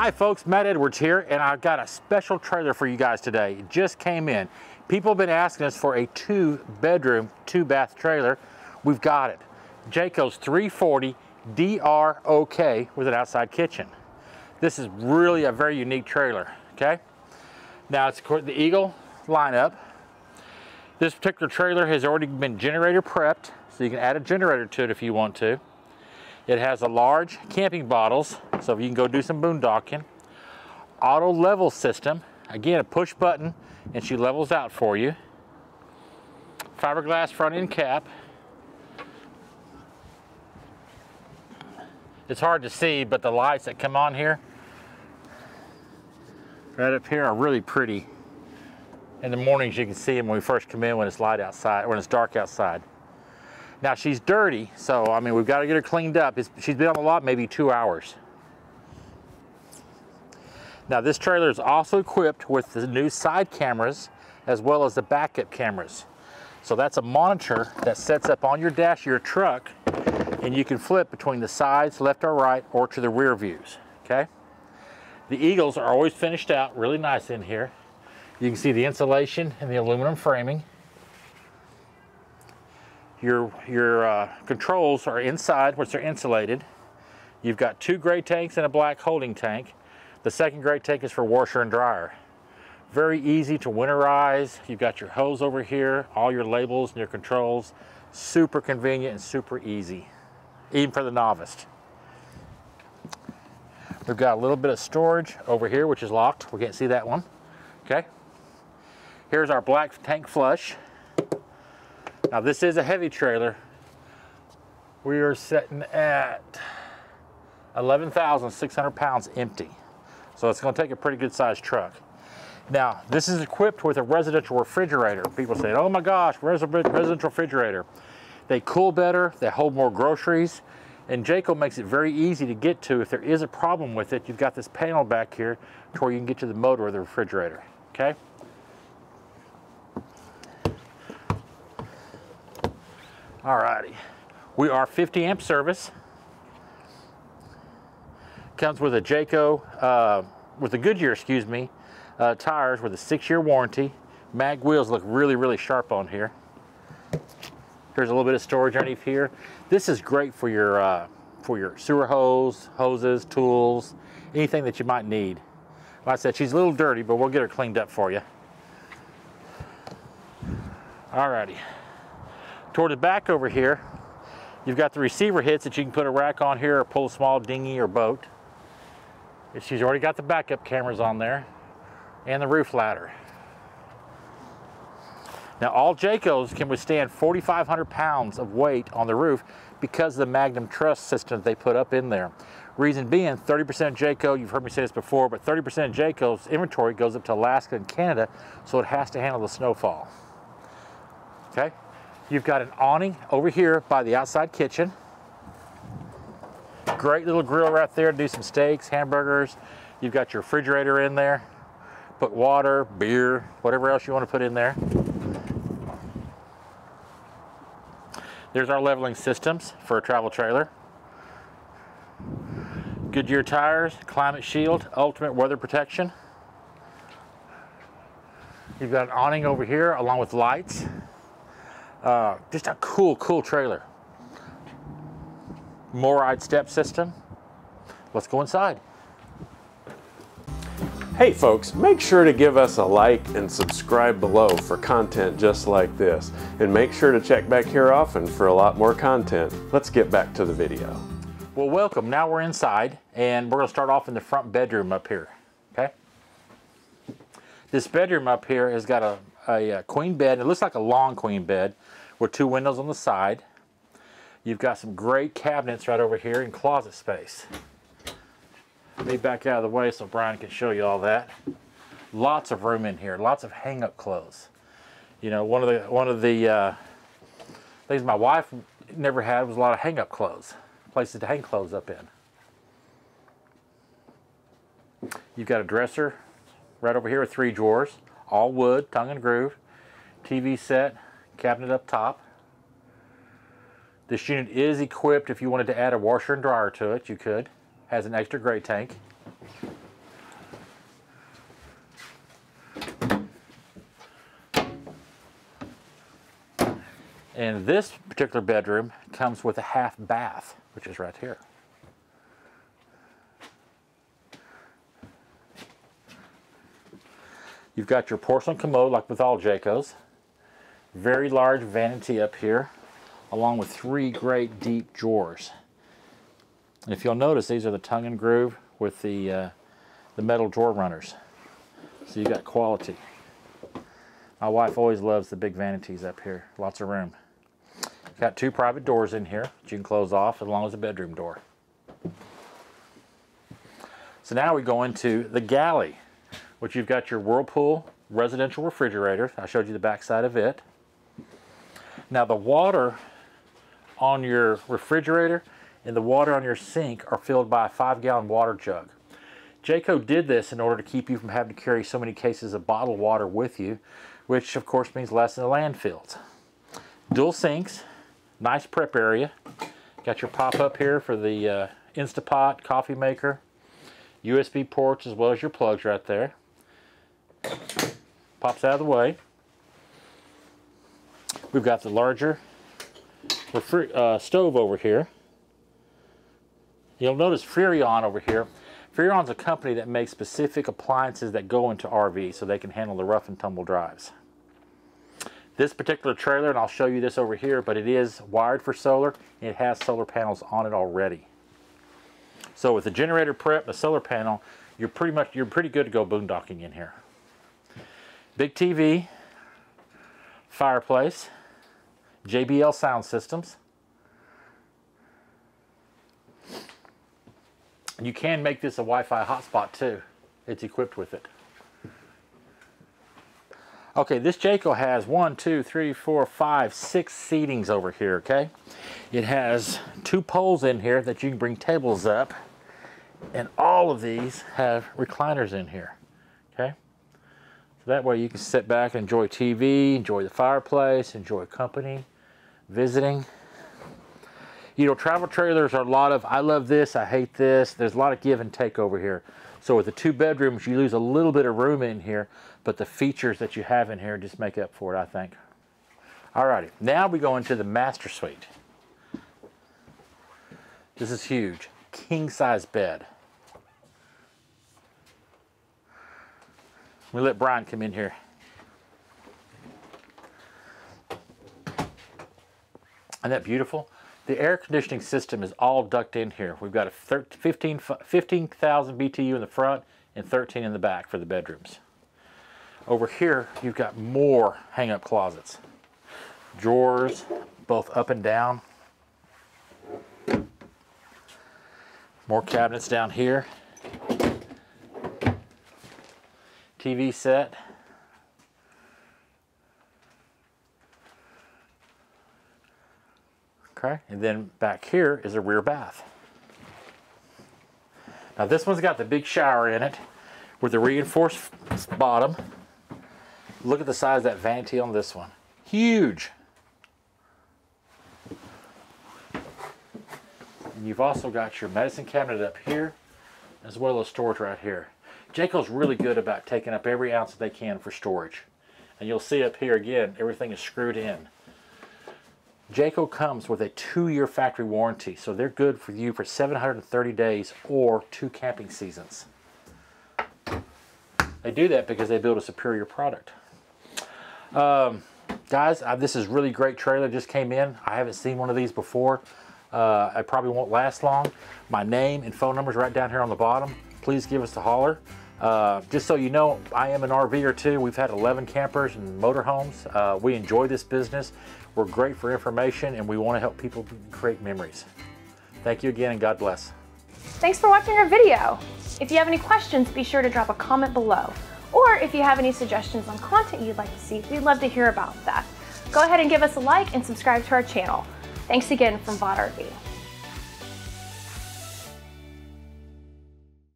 Hi folks, Matt Edwards here, and I've got a special trailer for you guys today. It just came in. People have been asking us for a 2-bedroom, 2-bath trailer. We've got it. Jayco's 340 DROK with an outside kitchen. This is really a very unique trailer, okay? Now it's the Eagle lineup. This particular trailer has already been generator prepped, so you can add a generator to it if you want to. It has a large camping bottles, so you can go do some boondocking. Auto level system, again a push button and she levels out for you. Fiberglass front end cap. It's hard to see, but the lights that come on here, right up here, are really pretty. In the mornings you can see them when we first come in when it's light outside, when it's dark outside. Now she's dirty, so I mean we've got to get her cleaned up. She's been on the lot maybe 2 hours. Now this trailer is also equipped with the new side cameras as well as the backup cameras. So that's a monitor that sets up on your dash of your truck, and you can flip between the sides, left or right, or to the rear views, okay? The Eagles are always finished out really nice in here. You can see the insulation and the aluminum framing. Your controls are inside, which are insulated. You've got 2 gray tanks and a black holding tank. The second gray tank is for washer and dryer. Very easy to winterize. You've got your hose over here, all your labels and your controls. Super convenient and super easy, even for the novice. We've got a little bit of storage over here, which is locked. We can't see that one, okay? Here's our black tank flush. Now this is a heavy trailer. We are sitting at 11,600 pounds empty. So it's going to take a pretty good sized truck. Now this is equipped with a residential refrigerator. People say, oh my gosh, residential refrigerator. They cool better, they hold more groceries, and Jayco makes it very easy to get to. If there is a problem with it, you've got this panel back here to where you can get to the motor of the refrigerator, okay? Alrighty, we are 50 amp service. Comes with a Jayco, with the Goodyear, excuse me, tires with a 6-year warranty. Mag wheels look really, really sharp on here. There's a little bit of storage underneath here. This is great for your sewer hoses, tools, anything that you might need. Like I said, she's a little dirty, but we'll get her cleaned up for you. Alrighty. Toward the back over here, you've got the receiver hits that you can put a rack on here or pull a small dinghy or boat. She's already got the backup cameras on there and the roof ladder. Now all Jaycos can withstand 4,500 pounds of weight on the roof because of the Magnum truss system that they put up in there. Reason being, 30% of Jayco, you've heard me say this before, but 30% of Jayco's inventory goes up to Alaska and Canada, so it has to handle the snowfall. Okay? You've got an awning over here by the outside kitchen. Great little grill right there to do some steaks, hamburgers. You've got your refrigerator in there. Put water, beer, whatever else you want to put in there. There's our leveling systems for a travel trailer. Goodyear tires, climate shield, ultimate weather protection. You've got an awning over here along with lights. Just a cool trailer. Moride step system. Let's go inside. Hey folks, make sure to give us a like and subscribe below for content just like this. And make sure to check back here often for a lot more content. Let's get back to the video. Well, welcome. Now we're inside, and we're going to start off in the front bedroom up here, okay? This bedroom up here has got a queen bed. It looks like a long queen bed with 2 windows on the side. You've got some great cabinets right over here and closet space. Let me back out of the way so Brian can show you all that. Lots of room in here, lots of hang-up clothes. You know, one of the things my wife never had was a lot of hang-up clothes, places to hang clothes up in. You've got a dresser right over here with 3 drawers, all wood, tongue and groove, TV set, cabinet up top. This unit is equipped, if you wanted to add a washer and dryer to it, you could. Has an extra gray tank. And this particular bedroom comes with a half bath, which is right here. You've got your porcelain commode like with all Jaycos. Very large vanity up here, along with 3 great deep drawers. And if you'll notice, these are the tongue and groove with the metal drawer runners. So you got quality. My wife always loves the big vanities up here. Lots of room. Got 2 private doors in here that you can close off as long as the bedroom door. So now we go into the galley, which you've got your Whirlpool residential refrigerator. I showed you the back side of it. Now the water on your refrigerator and the water on your sink are filled by a 5-gallon water jug. Jayco did this in order to keep you from having to carry so many cases of bottled water with you, which of course means less in the landfills. Dual sinks, nice prep area. Got your pop-up here for the Instapot coffee maker, USB ports as well as your plugs right there. Pops out of the way. We've got the larger stove over here. You'll notice Furrion over here. Furrion's a company that makes specific appliances that go into RVs so they can handle the rough and tumble drives. This particular trailer, and I'll show you this over here, but it is wired for solar and it has solar panels on it already. So with the generator prep, the solar panel, you're pretty good to go boondocking in here. Big TV, fireplace, JBL sound systems. You can make this a Wi-Fi hotspot too. It's equipped with it. Okay, this Jayco has 1, 2, 3, 4, 5, 6 seatings over here, okay? It has 2 poles in here that you can bring tables up, and all of these have recliners in here, okay? So that way you can sit back and enjoy TV, enjoy the fireplace, enjoy company, visiting. You know, travel trailers are a lot of, I love this, I hate this. There's a lot of give and take over here. So with the 2 bedrooms, you lose a little bit of room in here, but the features that you have in here just make up for it, I think. Alrighty, now we go into the master suite. This is huge, king size bed. We let Brian come in here. Isn't that beautiful? The air conditioning system is all ducted in here. We've got a 15,000 BTU in the front and 13 in the back for the bedrooms. Over here, you've got more hang-up closets. Drawers, both up and down. More cabinets down here. TV set. Okay, and then back here is a rear bath. Now this one's got the big shower in it with the reinforced bottom. Look at the size of that vanity on this one. Huge. And you've also got your medicine cabinet up here, as well as storage right here. Jayco's really good about taking up every ounce that they can for storage. And you'll see up here again, everything is screwed in. Jayco comes with a 2-year factory warranty, so they're good for you for 730 days or 2 camping seasons. They do that because they build a superior product. Guys, this is really great trailer, just came in. I haven't seen one of these before. I probably won't last long. My name and phone number is right down here on the bottom. Please give us a holler. Just so you know, I am an RVer too. We've had 11 campers and motorhomes. We enjoy this business. We're great for information and we want to help people create memories. Thank you again and God bless. Thanks for watching our video. If you have any questions, be sure to drop a comment below. Or if you have any suggestions on content you'd like to see, we'd love to hear about that. Go ahead and give us a like and subscribe to our channel. Thanks again from VOD RV.